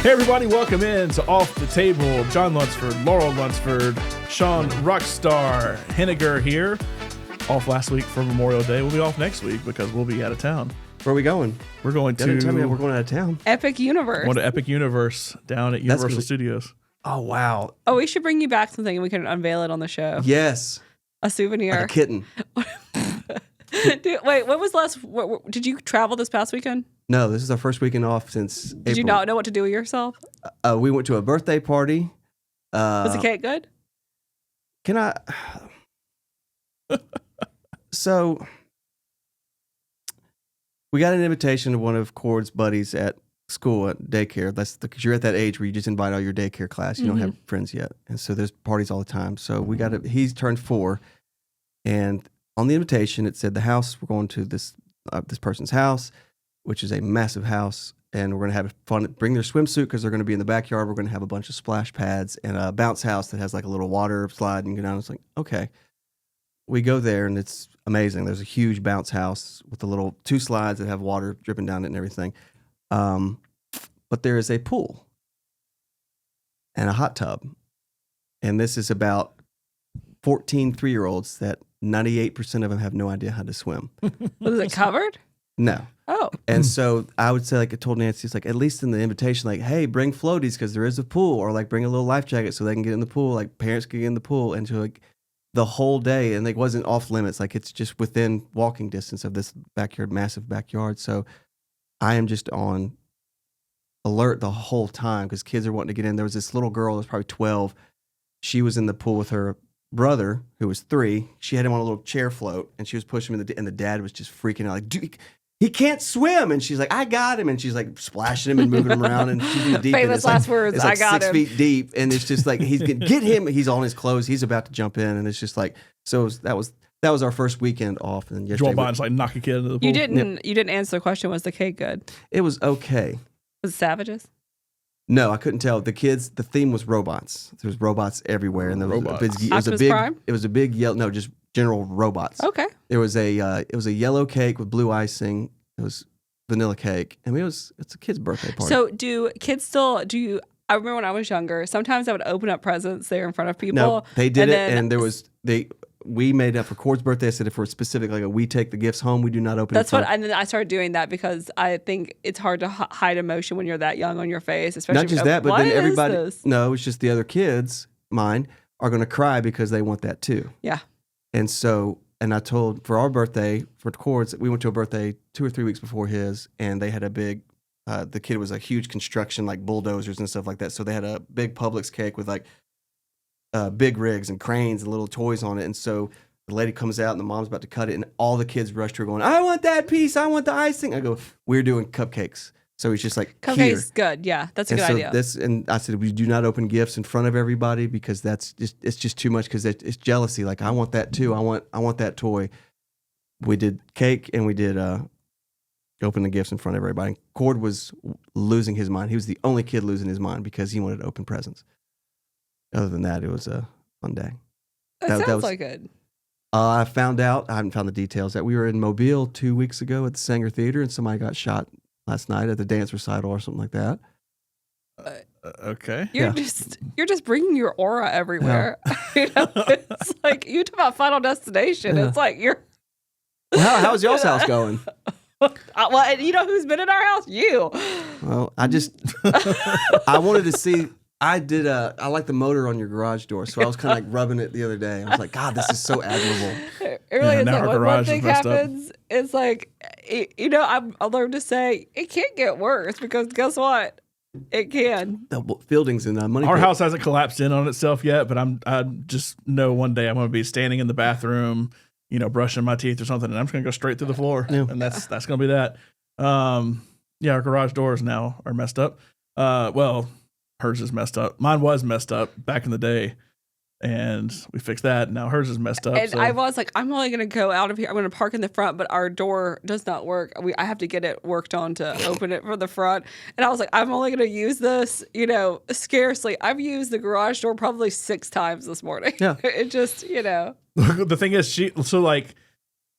Hey everybody, welcome in to Off the Table. Jon Lunsford, Laurel Lunsford, Sean Rockstar Henniger here. Off last week for Memorial Day. We'll be off next week because we'll be out of town. Where are we going? We're going to... Tell me we're going out of town. Epic Universe. Going to Epic Universe down at Universal Studios. Oh, wow. Oh, we should bring you back something and we can unveil it on the show. Yes. A souvenir. Like a kitten. Dude, wait, what was last... did you travel this past weekend? No, this is our first weekend off since April. Did you not know what to do with yourself? We went to a birthday party. Was the cake good? Can I... So, we got an invitation to one of Cord's buddies at school, at daycare. That's because you're at that age where you just invite all your daycare class. You don't have friends yet. And so there's parties all the time. So he's turned 4. And on the invitation, it said the house, we're going to this person's house, which is a massive house. And we're going to have fun, bring their swimsuit because they're going to be in the backyard. We're going to have a bunch of splash pads and a bounce house that has like a little water slide and go down. It's like, okay. We go there and it's amazing. There's a huge bounce house with the little 2 slides that have water dripping down it and everything. But there is a pool and a hot tub. And this is about 14 3-year-olds that 98% of them have no idea how to swim. Was it covered? No. Oh. And so I would say, like I told Nancy, it's like at least in the invitation, like, hey, bring floaties because there is a pool, or like bring a little life jacket so they can get in the pool. Like parents can get in the pool, and so like the whole day, and it wasn't off limits. Like it's just within walking distance of this backyard, massive backyard. So I am just on alert the whole time because kids are wanting to get in. There was this little girl that was probably 12. She was in the pool with her brother who was 3. She had him on a little chair float, and she was pushing him, and the dad was just freaking out, like, dude, he can't swim. And she's like, I got him. And she's like splashing him and moving him around. And she's in the deep end. Famous last words, it's like I got 6 him. feet deep. And it's just like, he's going to get him. He's on his clothes. He's about to jump in. And it's just like, so that was our first weekend off. And Joel Bond's like knock a kid into the pool. You didn't answer the question. Was the cake good? It was okay. Was it savages? No, I couldn't tell. The theme was robots. There was robots everywhere. And there was Prime? It was a big yellow, no, just general robots. Okay. It was a yellow cake with blue icing. It was vanilla cake. I mean, it's a kid's birthday party. So do kids still, I remember when I was younger, sometimes I would open up presents there in front of people. No, they did and we made up for Cord's birthday. I said if we're specific, like we take the gifts home, we do not open it. And then I started doing that because I think it's hard to hide emotion when you're that young on your face, especially. Not just that, but then everybody, this? No, it's just the other kids, mine, are going to cry because they want that too. Yeah. And so, and I told for our birthday, for Cord's, we went to a birthday 2 or 3 weeks before his, and they had a big, the kid was a huge construction, like bulldozers and stuff like that. So they had a big Publix cake with like big rigs and cranes and little toys on it. And so the lady comes out and the mom's about to cut it, and all the kids rush to her going, I want that piece. I want the icing. I go, we're doing cupcakes. So he's just like, cupcakes, good. Yeah, that's a good idea. And I said, we do not open gifts in front of everybody because it's just too much because it's jealousy. Like, I want that too. I want that toy. We did cake and we did open the gifts in front of everybody. Cord was losing his mind. He was the only kid losing his mind because he wanted to open presents. Other than that, it was a fun day. That sounds like it. I found out, I haven't found the details, that we were in Mobile 2 weeks ago at the Sanger Theater and somebody got shot last night at the dance recital or something like that. Okay. You're just bringing your aura everywhere. Yeah. It's like you talk about Final Destination. Yeah. It's like you're. Well, how's y'all's house going? Well, and you know who's been in our house? You. Well, I wanted to see. I like the motor on your garage door, so I was kind of like rubbing it the other day. I was like, God, this is so admirable. It really is. Like when one thing happens, it's like, I learned to say it can't get worse because guess what? It can. The Fieldings and Money Our Pit. house hasn't collapsed in on itself yet, but I just know one day I'm going to be standing in the bathroom, brushing my teeth or something, and I'm just going to go straight through the floor, and that's going to be that. Our garage doors now are messed up. Hers is messed up. Mine was messed up back in the day, and we fixed that. Now hers is messed up. And I was like, I'm only going to go out of here. I'm going to park in the front, but our door does not work. I have to get it worked on to open it from the front. And I was like, I'm only going to use this, scarcely. I've used the garage door probably 6 times this morning. Yeah. It just, The thing is,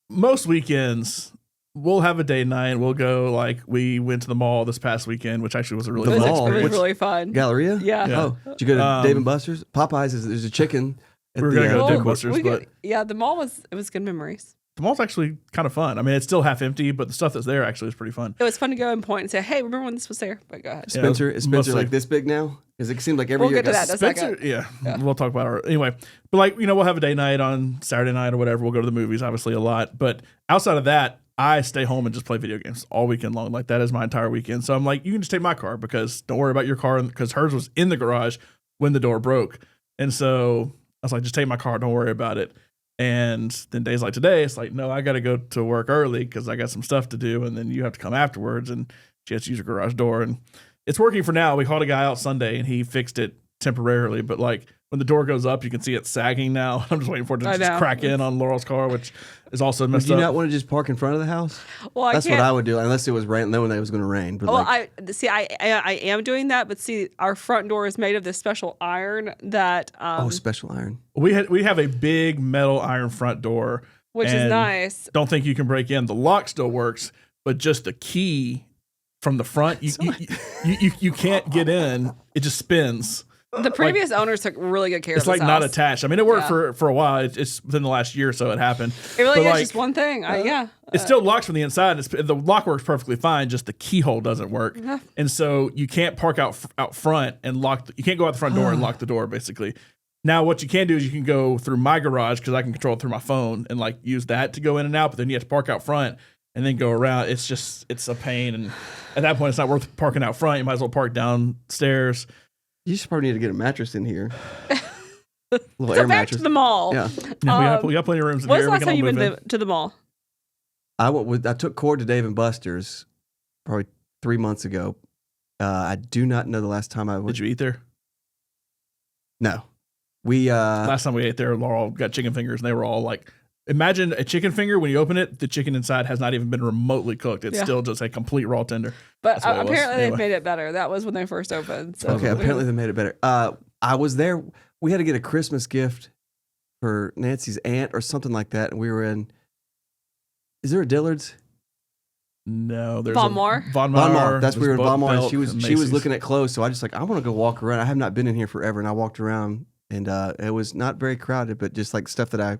most weekends, we'll have a date night. We'll go, like, we went to the mall this past weekend, which actually was a really The fun mall? It was experience. really fun. Galleria? Yeah. Oh, did you go to Um, Dave and Buster's? Popeyes, there's a chicken. We were going to go to Well, Dave Buster's, we but could- yeah, the mall was good memories. the mall's actually kind of fun. I mean, it's still half empty, but the stuff that's there actually is pretty fun. It was fun to go and point and say, "Hey, remember when this was there?" But go ahead. Yeah, Spencer, is Spencer mostly- like this big now? Because it seems like every We'll year get to it got that. Spencer, yeah, Yeah. we'll talk about it anyway. But like, we'll have a date night on Saturday night or whatever. We'll go to the movies, obviously a lot. But outside of that, I stay home and just play video games all weekend long. Like that is my entire weekend. So I'm like, you can just take my car because don't worry about your car because hers was in the garage when the door broke. And so I was like, just take my car, don't worry about it. And then days like today, it's like, no, I got to go to work early because I got some stuff to do, and then you have to come afterwards, and she has to use her garage door, and it's working for now. We called a guy out Sunday, and he fixed it temporarily, but like when the door goes up, you can see it sagging now. I'm just waiting for it to I just know. crack in on Laurel's car, which is also Would messed you up. not want to just park in front of the house? Well, That's I can't. what I would do, unless it was rain, knowing that it was going to rain. But Well, like, I am doing that, but see, our front door is made of this special iron that special iron. We have a big metal iron front door, which is and nice. Don't think you can break in. The lock still works, but just the key from the front, you can't get in. It just spins. The previous owners took really good care of It's this like not house. attached. I mean, it worked Yeah. for a while. It's within the last year or so it happened. It really But, is like, just one thing. Yeah. It still locks from the inside. The lock works perfectly fine. Just the keyhole doesn't work, and so you can't park out front and lock. You can't go out the front door and lock the door. Basically, now what you can do is you can go through my garage because I can control it through my phone and like use that to go in and out. But then you have to park out front and then go around. It's a pain, and at that point, it's not worth parking out front. You might as well park downstairs. You should probably need to get a mattress in here. Little So air back mattress. to the mall. Yeah. Yeah, we got plenty of rooms in When's here. the We last can time all you've move in. been to the mall? I took Cord to Dave and Buster's probably 3 months ago. I do not know the last time I went. Did you eat there? No. We Last time we ate there, Laurel got chicken fingers, and they were all like, imagine a chicken finger. When you open it, the chicken inside has not even been remotely cooked. It's Yeah. still just a complete raw tender. But That's what it was. apparently Anyway. they've made it better. That was when they first opened. So okay. Apparently they made it better. I was there. We had to get a Christmas gift for Nancy's aunt or something like that, and we were in. Is there a Dillard's? No, there's Von a Maur? Von Von Maur. Maur. That's where we there's were in Von Maur. And Belk she was and she was Macy's. looking at clothes, so I just like I want to go walk around. I have not been in here forever, and I walked around, and it was not very crowded, but just like stuff that I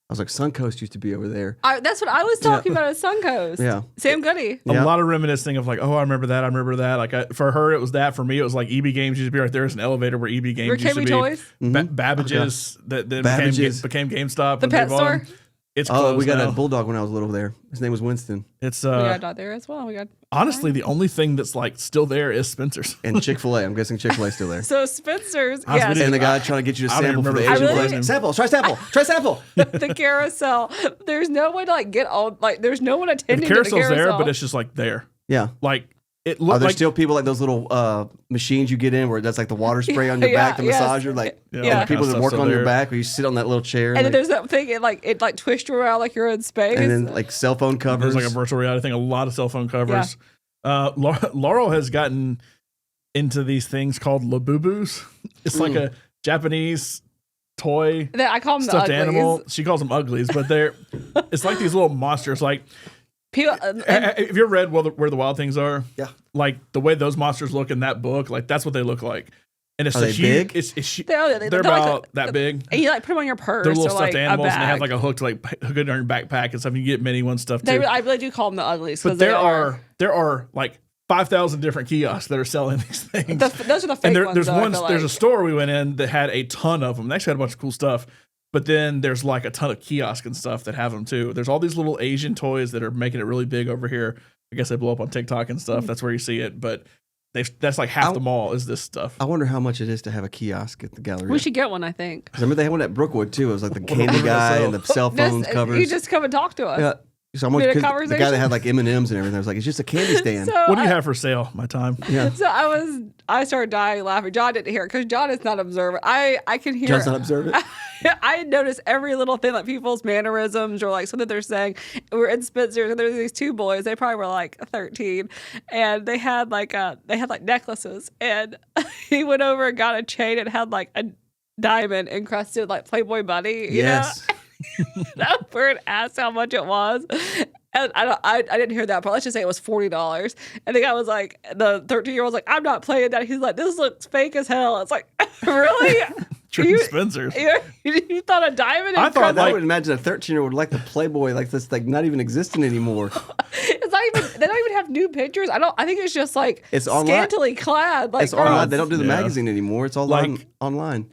was like Suncoast used to be over there. That's what I was talking about at Suncoast. Yeah. Sam Goody. A Yeah. lot of reminiscing of like, oh, I remember that. Like for her, it was that. For me, it was like EB Games used to be right there. There's an elevator where EB Games Where used to KB be. Toys? Babbage's that then Babbage's. became GameStop. The when pet they bought 'em. store? It's Oh, closed we got now. a bulldog when I was little there. His name was Winston. It's We got a dog there as well. We got honestly the only thing that's like still there is Spencer's. And Chick-fil-A. I'm guessing Chick-fil-A still there. so Spencer's. I was Yes. with And the guy trying to get you to I don't sample for the even Asian remember the place. name. Sample, try sample, try sample. The carousel. There's no way to like get all like. There's no one The attending to the carousel's carousel. there, but it's just like there. Yeah. Like it Are looked there like still people like those little machines you get in where that's like the water spray on your Yeah, back, the yes. massager, like Yeah, Yeah. like people that that stuff's work still on your there. back where you sit on that little chair and then like, there's that thing. It like twists you around like you're in space. and then like cell phone covers. There's like a virtual reality thing, a lot of cell phone covers. Laurel has gotten into these things called Labubus. It's like a Japanese toy I call them the stuffed uglies. animal. She calls them uglies, but they're it's like these little monsters. Like People, have you ever read Where the Wild Things Are? Yeah. Like the way those monsters look in that book, like that's what they look like. And it's Are a they huge, big? It's they're they're like about that big. and you like put them on your purse. They're little or like stuffed a animals, and they have bag. like a hook to like hook it on your backpack and stuff. You can get mini one stuff too. I really do call them the uglies. But 'cause they there are like 5,000 different kiosks that are selling these things. those are the fake and ones. there's though, I one. feel There's a like. store we went in that had a ton of them. They actually had a bunch of cool stuff. But then there's like a ton of kiosks and stuff that have them too. There's all these little Asian toys that are making it really big over here. I guess they blow up on TikTok and stuff. That's where you see it. But that's like half the mall is this stuff. I wonder how much it is to have a kiosk at the gallery. We should get one. I think. Remember they had one at Brookwood too. It was like the What candy do they guy sell? and the cell phones Just- covers. You just come and talk to us. yeah. So I'm Did a the guy conversation? that had like M&Ms and everything. I was like, it's just a candy stand. So What do you I- have for sale? My time. yeah. So I started dying laughing. John didn't hear it because John is not observant. I can hear. John's not observant. I notice every little thing, like people's mannerisms or like something they're saying. We're in Spencer's and there's these two boys. They probably were like 13, and they had like necklaces. And he went over and got a chain and had like a diamond encrusted like Playboy bunny. You Yes. know? That bird asked how much it was. And I didn't hear that part. Let's just say it was $40. And the guy was like, the 13-year-old's like, I'm not playing that. He's like, this looks fake as hell. It's like, really? Spencer's. You thought a diamond? I thought I would imagine a 13-year-old like the Playboy like this, like not even existing anymore. It's not even. They don't even have new pictures. I think it's just like it's scantily clad. Like it's online. They don't do the magazine anymore. It's all like online.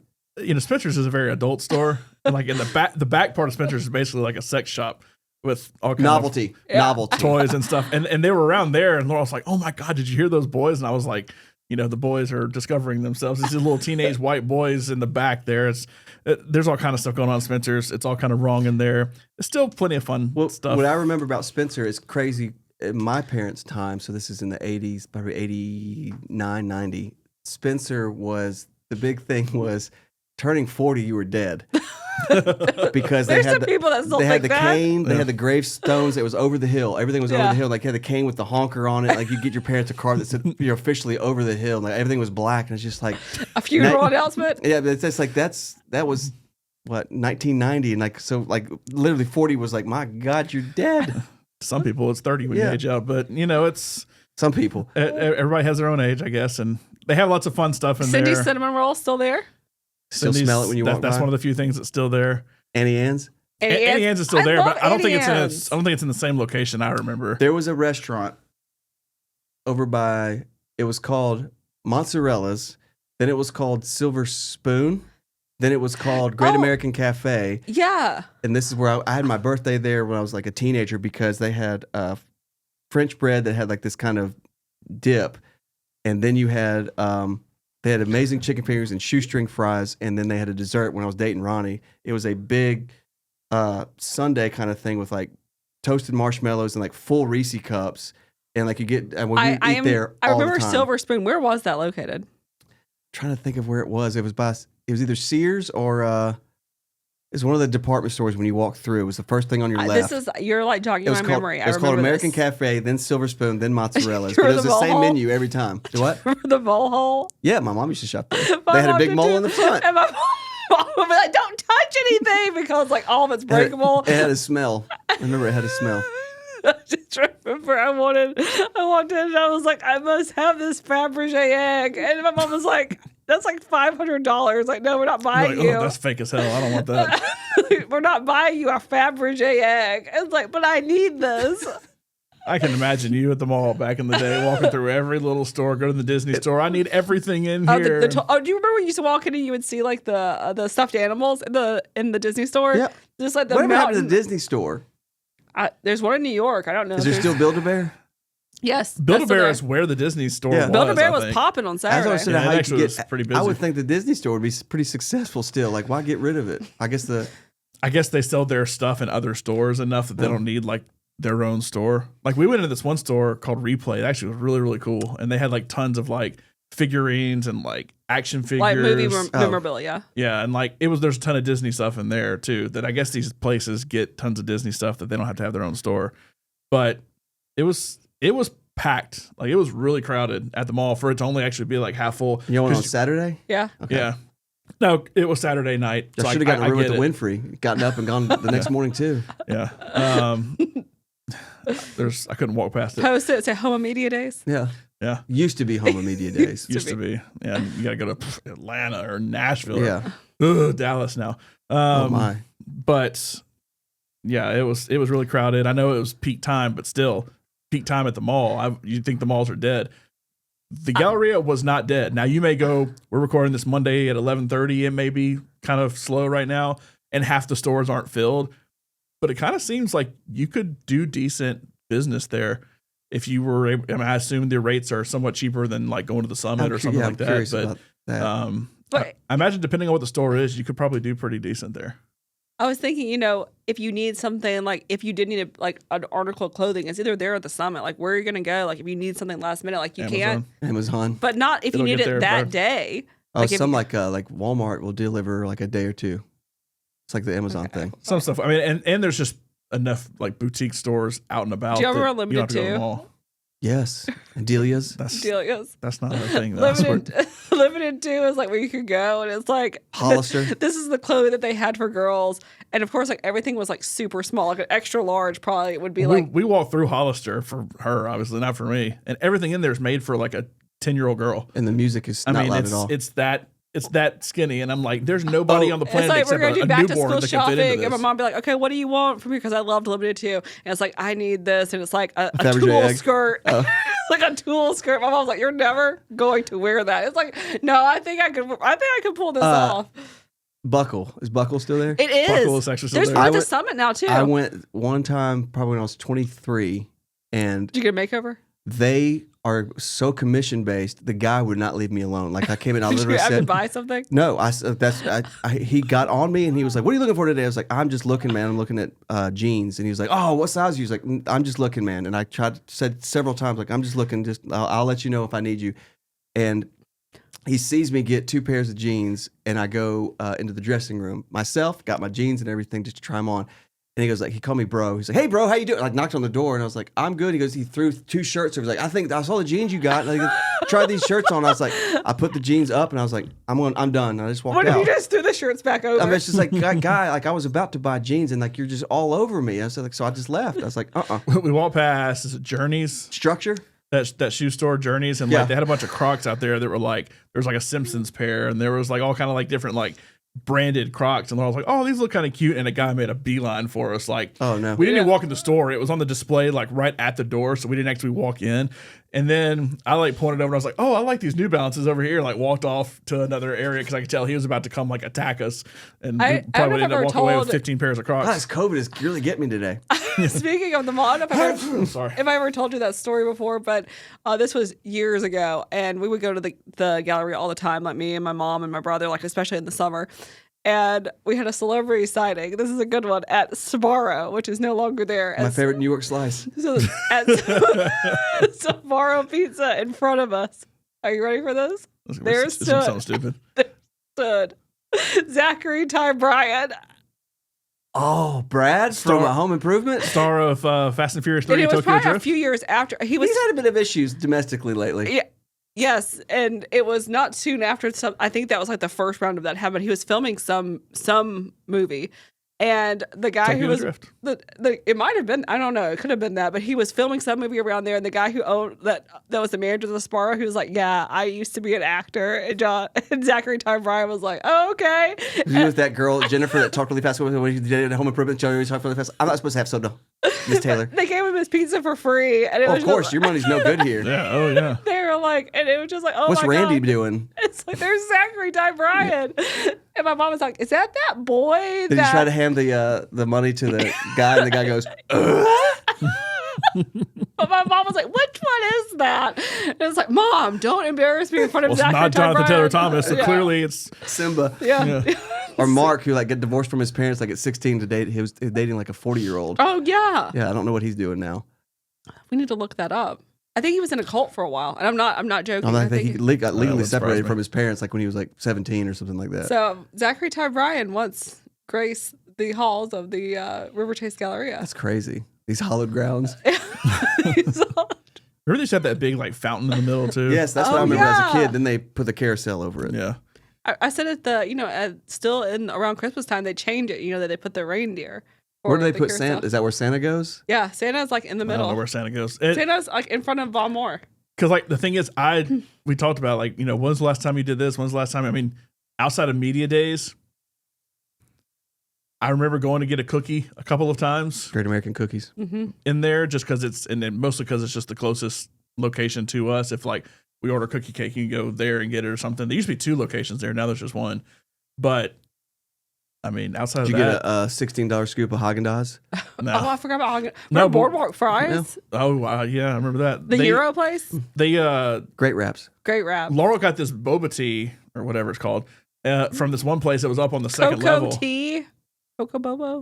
Spencer's is a very adult store, and like in the back part of Spencer's is basically like a sex shop with all kinds novelty toys and stuff. And they were around there, and Laurel was like, "Oh my god, did you hear those boys?" And I was like, the boys are discovering themselves. These little teenage white boys in the back there. There's all kind of stuff going on in Spencer's. It's all kind of wrong in there. There's still plenty of fun stuff. What I remember about Spencer is crazy. In my parents' time, so this is in the 80s, probably 89, 90, Spencer was, the big thing was turning 40, you were dead. Because they had people that still they had think the that. cane, they had the gravestones. It was over the hill. Everything was over the hill. Like you had the cane with the honker on it. Like you get your parents a card that said you're officially over the hill. Like everything was black, and it's just like a funeral announcement. Yeah, but it's just like that was what 1990, and like so like literally 40 was like, my God, you're dead. Some people it's 30 when you age out, but it's some people. Everybody has their own age, I guess, and they have lots of fun stuff in Cindy's there. cinnamon roll still there? Still smell it when you walk by. That's one of the few things that's still there. Annie Ann's. Annie Ann's is still there, but I don't think it's in the same location I remember. There was a restaurant over by. It was called Mozzarella's. Then it was called Silver Spoon. Then it was called Great American Cafe. Yeah. And this is where I had my birthday there when I was like a teenager because they had French bread that had like this kind of dip. And then you had, they had amazing chicken fingers and shoestring fries. And then they had a dessert when I was dating Ronnie. It was a big sundae kind of thing with like toasted marshmallows and like full Reese cups. And like you get, and we eat there all remember the time. Silver Spoon. Where was that located? Trying to think of where it was. It was either Sears or it was one of the department stores when you walk through. It was the first thing on your left. You're like jogging my memory. It was called American Cafe, then Silver Spoon, then Mozzarella's. But it was the same menu every time. What? Remember the mole hole? Yeah, my mom used to shop there. They had a big mole in the front. And my mom would be like, don't touch anything because like all of it's breakable. It had a smell. I remember it had a smell. I just remember I wanted, and I was like, I must have this Fabergé egg. And my mom was like, that's like $500. Like, no, we're not buying you. Oh, that's fake as hell. I don't want that. We're not buying you a Fabergé egg. It's like, but I need this. I can imagine you at the mall back in the day, walking through every little store, go to the Disney store. I need everything in here. Do you remember when you used to walk in and you would see like the stuffed animals in the Disney store? Yeah. Just like the Whatever happened to the Disney store? There's one in New York. I don't know. Is there still Build-A-Bear? Yes. Build-A-Bear is where the Disney store was. Build-A-Bear was popping on Saturday. As I said, it actually was pretty busy. I would think the Disney store would be pretty successful still. Like, why get rid of it? I guess they sell their stuff in other stores enough that they don't need like their own store. Like we went into this one store called Replay. It actually was really, really cool. And they had like tons of like figurines and like action figures. Like movie memorabilia. Yeah. And like there's a ton of Disney stuff in there too, that I guess these places get tons of Disney stuff that they don't have to have their own store. But it was packed. Like it was really crowded at the mall for it to only actually be like half full. You went on Saturday? Yeah. Okay. Yeah. No, it was Saturday night. I should have gotten a room with the Winfrey. Gotten up and gone the next morning too. Yeah. I couldn't walk past it. Post it. Say Home Media Days. Yeah. Yeah. Used to be Home Media Days. Used to be. Yeah. You got to go to Atlanta or Nashville. Yeah. Or, Dallas now. Oh my. But yeah, it was really crowded. I know it was peak time, but still peak time at the mall. You'd think the malls are dead. The Galleria was not dead. Now you may go, we're recording this Monday at 11:30. It may be kind of slow right now and half the stores aren't filled, but it kind of seems like you could do decent business there if you were able. I mean, I assume the rates are somewhat cheaper than like going to the Summit or something like that. But I imagine depending on what the store is, you could probably do pretty decent there. I was thinking, if you need something, like if you did need an article of clothing, it's either there at the Summit. Like, where are you going to go? Like, if you need something last minute, like you can't. Amazon. But not if you need it that day. Oh, like like Walmart will deliver like a day or two. It's like the Amazon thing. Some stuff. I mean, and there's just enough like boutique stores out and about. Do you ever Unlimited too? Yes. And Delia's. Delia's. That's not a thing. Though. Limited 2 is like where you could go, and it's like Hollister. This is the clothing that they had for girls, and of course, like everything was like super small, like an extra large probably would be like. We walked through Hollister for her, obviously not for me, and everything in there is made for like a 10-year-old girl. And the music is not loud at all. It's that skinny, and I'm like, there's nobody on the planet like except we're gonna do a back to newborn school that can fit into shopping, this. and my mom be like, "Okay, what do you want from me?" Because I loved Limited 2, and it's like I need this, and it's like a tulle skirt, like a tulle skirt. My mom's like, "You're never going to wear that." It's like, no, I think I could pull this off. Buckle. Is Buckle still there? It is. Buckle is actually still There's there. one at the Summit now too. I went one time, probably when I was 23, and Did you get a makeover? they are so commission based. The guy would not leave me alone. Like I came in, I Did literally you have to said, buy something? "No, he got on me and he was like, 'What are you looking for today?' I was like, 'I'm just looking, man. I'm looking at jeans.' And he was like, 'Oh, what size?' He was like, 'I'm just looking, man.' And I said several times, like, 'I'm just looking. Just I'll let you know if I need you.' And he sees me get 2 pairs of jeans, and I go into the dressing room myself, got my jeans and everything just to try them on. And he goes like, he called me bro. He's like, 'Hey bro, how you doing?' Like knocked on the door, and I was like, 'I'm good.' He goes, he threw 2 shirts. He was like, 'I think I saw the jeans you got. Like, try these shirts on.' I was like, I put the jeans up, and I was like, I'm done. And I just walked What out. if you just threw the shirts back over? I mean, it's just like, guy, like I was about to buy jeans, and like you're just all over me. I was like, so I just left. I was like, We walked past, is it Journeys? Structure. That shoe store Journeys, and like they had a bunch of Crocs out there that were like, there was like a Simpsons pair, and there was like all kind of like different like branded Crocs, and I was like, oh, these look kind of cute, and a guy made a beeline for us. Like, oh no, we didn't even walk in the store; it was on the display like right at the door, so we didn't actually walk in. And then I like pointed over, and I was like, oh, I like these New Balances over here. Like walked off to another area because I could tell he was about to come like attack us, and we probably ended up walking away with 15 pairs of Crocs. This COVID is really getting me today. Speaking of the mod, if I ever told you that story before, but this was years ago, and we would go to the gallery all the time, like me and my mom and my brother, like especially in the summer. And we had a celebrity sighting. This is a good one at Sbarro, which is no longer there. My favorite New York slice. So at Sbarro Pizza in front of us. Are you ready for this? There stood Zachary Ty Bryan. Oh, Brad from Home Improvement, star of Fast and Furious 3, and it was Tokyo probably Drift. a few years after he's had a bit of issues domestically lately. Yeah. Yes, and it was not soon after I think that was like the first round of that happened. He was filming some movie, and the guy Tokyo who was Drift. it might have been, I don't know, it could have been that, but he was filming some movie around there, and the guy who owned that was the manager of the Sbarro, he was like, "Yeah, I used to be an actor," and Zachary Ty Bryan was like, "Oh, okay." He was that girl Jennifer that talked really fast when he did it at Home Improvement. She always talked really fast. I'm not supposed to have soda, Miss Taylor. They gave him his pizza for free, and it was of course, just, your money's no good here. Yeah, oh yeah. They were like, and it was just like, "Oh, what's my Randy God. doing?" It's like there's Zachary Ty Bryan, and my mom was like, "Is that boy?" Did you try to hand the money to the guy, and the guy goes, But my mom was like, "Which one is that?" And it was like, "Mom, don't embarrass me in front of Well, it's Zachary not Ty Jonathan Bryan." Taylor Thomas, so clearly it's Simba? Yeah. Or Mark, who like got divorced from his parents like at 16 to date. He was dating like a 40-year-old. Oh yeah. Yeah, I don't know what he's doing now. We need to look that up. I think he was in a cult for a while, and I'm not joking. I think he got legally wouldn't surprise separated me. from his parents like when he was like 17 or something like that. So Zachary Ty Bryan once graced the halls of the River Chase Galleria. That's crazy. These hallowed grounds. Remember they used to have that big like fountain in the middle too? Yes, that's what I remember as a yeah. kid. Then they put the carousel over it. Yeah. I said at still in around Christmas time they change it. That they put the reindeer. Where do they the put carousel. Santa? Is that where Santa goes? Yeah, Santa's like in the I middle. don't know where Santa goes. Santa's like in front of Von Moore. Because like the thing is, we talked about like, when's the last time you did this? When's the last time? I mean, outside of media days, I remember going to get a cookie a couple of times Great American Cookies. Mm-hmm. in there just because mostly because it's just the closest location to us. If like we order cookie cake, you can go there and get it or something. There used to be 2 locations there. Now there's just one. But I mean, outside Did of you that, get a $16 scoop of Haagen-Dazs? no. Oh, I forgot about No, Boardwalk Fries. Oh, yeah, I remember that. The Euro place. They Great wraps. Great wrap. Laurel got this boba tea or whatever it's called from this one place that was up on the second Cocoa level. tea. Cocoa Bobo.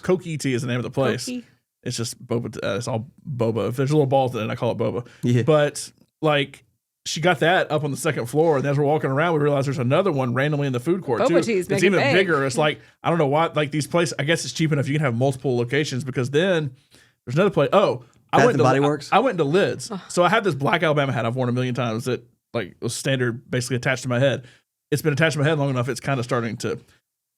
Koki tea is the name of the place. Koki. It's just boba. It's all boba. If there's little balls in it, I call it boba. Yeah. But like, she got that up on the second floor, and as we're walking around, we realized there's another one randomly in the food court Boba too. teas It's make it even big. bigger. It's like I don't know why. Like these places, I guess it's cheap enough you can have multiple locations because then there's another place. Oh, Bath and Body Works? I went to Lids. So I have this black Alabama hat I've worn a million times that like was standard, basically attached to my head. It's been attached to my head long enough. It's kind of starting to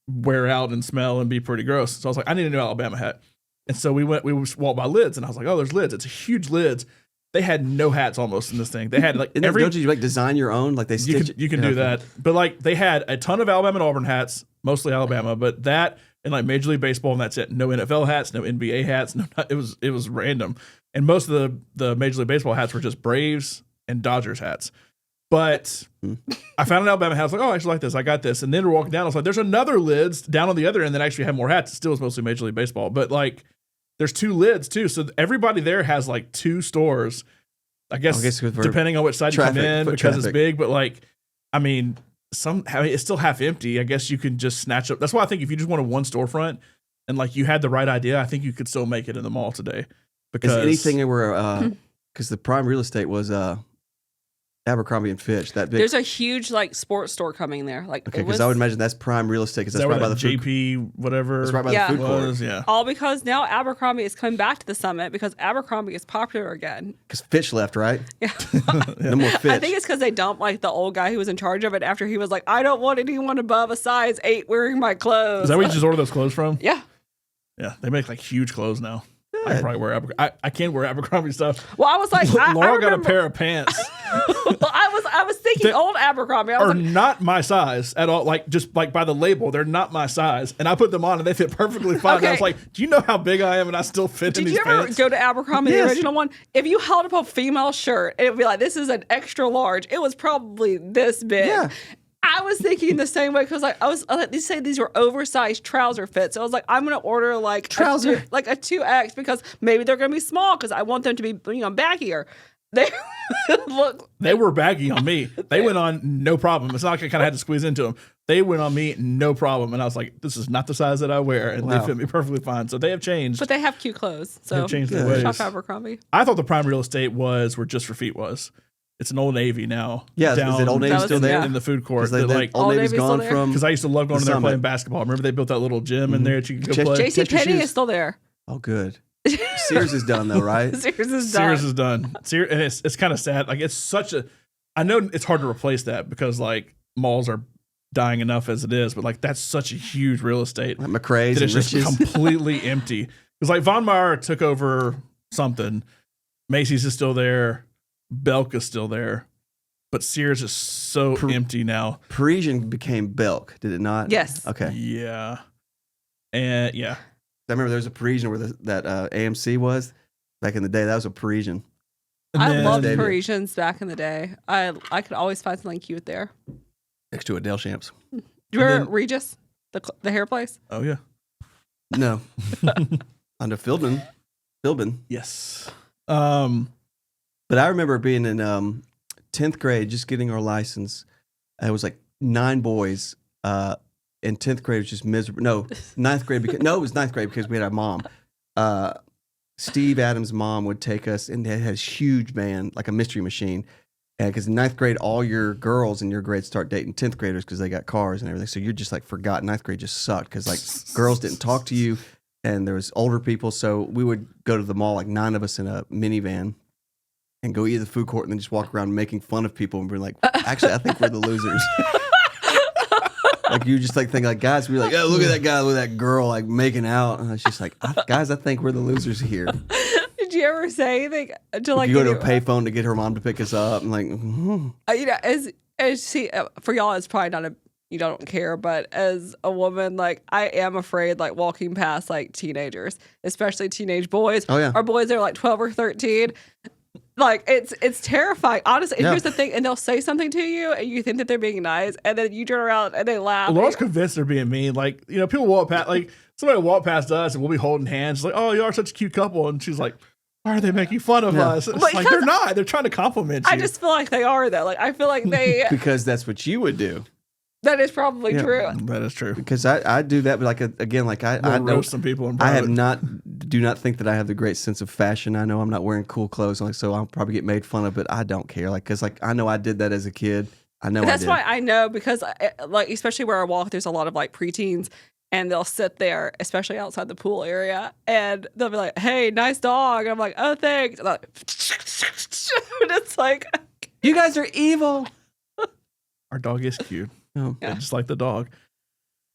wear out and smell and be pretty gross. So I was like, I need a new Alabama hat. And so we walked by Lids, and I was like, oh, there's Lids. It's a huge Lids. They had no hats almost in this thing. They had like don't you like design your own? Like they stitch you can do that. But like they had a ton of Alabama and Auburn hats, mostly Alabama, but that and like Major League Baseball, and that's it. No NFL hats, no NBA hats. It was random. And most of the Major League Baseball hats were just Braves and Dodgers hats. But I found an Alabama hat. I was like, oh, I actually like this. I got this. And then we're walking down. I was like, there's another Lids down on the other end that actually had more hats. It still is mostly Major League Baseball. But like there's 2 Lids too. So everybody there has like 2 stores. I guess depending on which side you come in because it's big. But like, I mean, it's still half empty. I guess you can just snatch up. That's why I think if you just wanted one storefront and like you had the right idea, I think you could still make it in the mall today. Because anything where, because the prime real estate was Abercrombie and Fitch. That big. There's a huge like sports store coming there. Like okay, because I would imagine that's prime real estate because that's right by the JP whatever. That's right by the food court. Yeah. All because now Abercrombie is coming back to the Summit because Abercrombie is popular again. Because Fitch left, right? Yeah. No more Fitch. I think it's because they dumped like the old guy who was in charge of it after he was like, I don't want anyone above a size 8 wearing my clothes. Is that where you just order those clothes from? Yeah. Yeah, they make like huge clothes now. I can probably wear Abercrombie. I can't wear Abercrombie stuff. Well, I was like, Laurel got a pair of pants. Well, I was thinking old Abercrombie. I was are not my size at all. Like just like by the label, they're not my size. And I put them on and they fit perfectly fine. And I was like, do you know how big I am and I still fit in these pants? Did you ever go to Abercrombie, the original one? If you held up a female shirt, it would be like, this is an extra large. It was probably this big. Yeah. I was thinking the same way because like they say these were oversized trouser fits. So I was like, I'm gonna order like trouser a 2X because maybe they're gonna be small because I want them to be baggier. They were baggy on me. They went on no problem. It's not like I kind of had to squeeze into them. They went on me no problem, and I was like, this is not the size that I wear, and they fit me perfectly fine. So they have changed. But they have cute clothes. So they've changed their ways. Shop Abercrombie. I thought the prime real estate where Just for Feet was. It's an Old Navy now. Yeah, is it Old Navy still there? In the food court. Old Navy's gone from... Because I used to love going in there playing basketball. Remember they built that little gym in there that you could go play? JCPenney is still there. Oh, good. Sears is done though, right? Sears is done. And it's kind of sad. Like it's such a... I know it's hard to replace that because like malls are dying enough as it is, but like that's such a huge real estate. Like McRae's that it's just completely empty. Because like Von Maur took over something. Macy's is still there. Belk is still there, but Sears is so empty now. Parisian became Belk, did it not? Yes. Okay. Yeah. And yeah. I remember there was a Parisian where that AMC was back in the day. That was a Parisian. I loved Parisians back in the day. I could always find something cute there. Next to a Delchamps. Do you remember Regis, the hair place? Oh yeah. No. Under Philbin. Yes. But I remember being in 10th grade, just getting our license. It was like 9 boys. And 10th grade was just miserable. No, 9th grade. It was 9th grade because we had our mom. Steve Adams' mom would take us, and they had this huge van, like a mystery machine. And because in 9th grade, all your girls in your grade start dating 10th graders because they got cars and everything. So you're just like forgotten. 9th grade just sucked because like girls didn't talk to you, and there was older people. So we would go to the mall, like 9 of us in a minivan, and go eat at the food court and then just walk around making fun of people and be like, actually, I think we're the losers. Like you just like think like guys, we're like, oh, look at that guy with that girl like making out. And it's just like, guys, I think we're the losers here. Did you ever say anything to like you go to a payphone to get her mom to pick us up and like, for y'all, it's probably not you don't care, but as a woman, like I am afraid like walking past like teenagers, especially teenage boys. Oh yeah, our boys are like 12 or 13. Like it's terrifying, honestly. And here's the thing, and they'll say something to you, and you think that they're being nice, and then you turn around and they laugh. Laura's convinced they're being mean. Like people walk past, like somebody will walk past us, and we'll be holding hands. She's like, "Oh, you are such a cute couple," and she's like, "Why are they making fun of us?" It's like they're not. They're trying to compliment you. I just feel like they are though. Like I feel like they because that's what you would do. That is probably true. That is true. Because I do that, but like again, like I know some people in private. do not think that I have the great sense of fashion. I know I'm not wearing cool clothes, like so I'll probably get made fun of, but I don't care. Like because like I know I did that as a kid. I know that's why I know because like especially where I walk, there's a lot of like preteens, and they'll sit there, especially outside the pool area, and they'll be like, "Hey, nice dog." And I'm like, "Oh, thanks." And it's like, you guys are evil. Our dog is cute. Oh. Yeah. Just like the dog.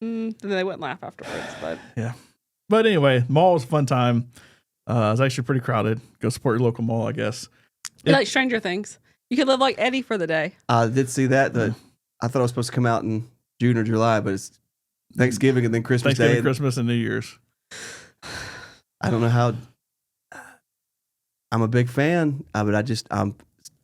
then they wouldn't laugh afterwards. But yeah. But anyway, mall was a fun time. It was actually pretty crowded. Go support your local mall, I guess. Like Stranger Things. You could live like Eddie for the day. I did see that. I thought it was supposed to come out in June or July, but it's Thanksgiving and then Christmas Day. Christmas, and New Year's. I don't know how. I'm a big fan, but I'm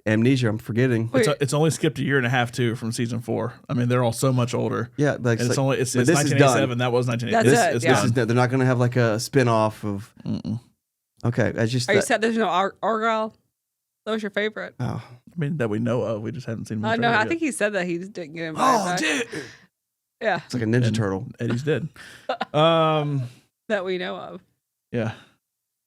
amnesia. I'm forgetting. It's only skipped a year and a half too from season 4. I mean, they're all so much older. Yeah, but it's 1987. That was 1987. That's it. They're not going to have like a spin-off of. Okay, I just. Are you sad there's no Argyle? That was your favorite. Oh, I mean, that we know of. We just haven't seen. No, I think he said that he just didn't get invited. Dude. Yeah, it's like a Ninja Turtle. Eddie's dead. That we know of. Yeah,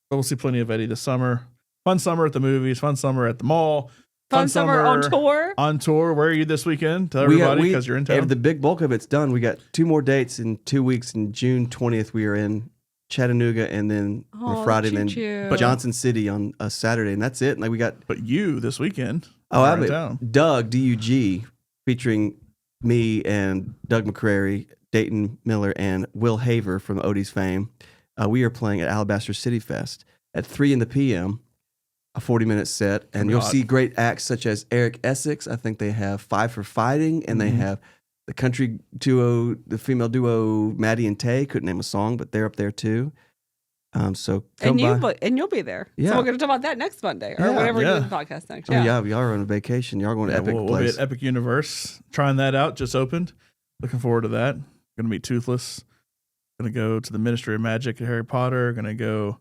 but we'll see plenty of Eddie this summer. Fun summer at the movies. Fun summer at the mall. Fun summer on tour. On tour. Where are you this weekend? Tell everybody because you're in town. The big bulk of it's done. We got 2 more dates in 2 weeks. In June 20th, we are in Chattanooga, and then on Friday, and then Johnson City on a Saturday, and that's it. Like we got. But you this weekend. I'm in town. Doug DUG featuring me and Doug McCrary, Dayton Miller, and Will Haver from Odie's fame. We are playing at Alabaster City Fest at 3 p.m. A 40-minute set, and you'll see great acts such as Eric Essex. I think they have Five for Fighting, and they have the country duo, the female duo Maddie and Tay. Couldn't name a song, but they're up there too. So come by. And you'll be there. Yeah. So we're going to talk about that next Monday or whenever we do the podcast next. Yeah. Y'all are on a vacation. Y'all are going to Epic We'll be at Epic Universe trying that out. Just opened. Looking forward to that. Going to meet Toothless. Going to go to the Ministry of Magic at Harry Potter. Going to go.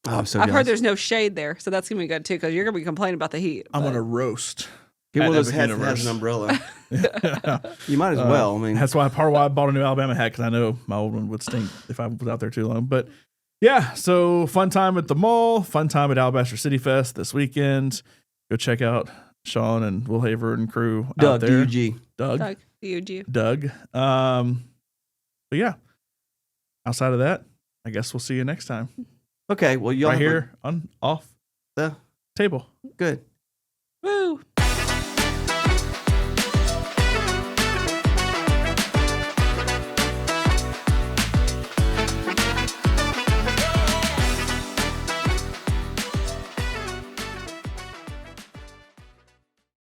Oh, I'm so I've heard there's no shade there, so that's gonna be good too. Because you're gonna be complaining about the heat. I'm gonna roast. Get one of those hats that has an umbrella. You might as well. I mean, that's why I bought a new Alabama hat, because I know my old one would stink if I was out there too long. But yeah, so fun time at the mall, fun time at Alabaster City Fest this weekend. Go check out Sean and Will Haver and crew out there. Doug Doug. But yeah, outside of that, I guess we'll see you next time. Okay, well, y'all right here off the table. Good. Woo!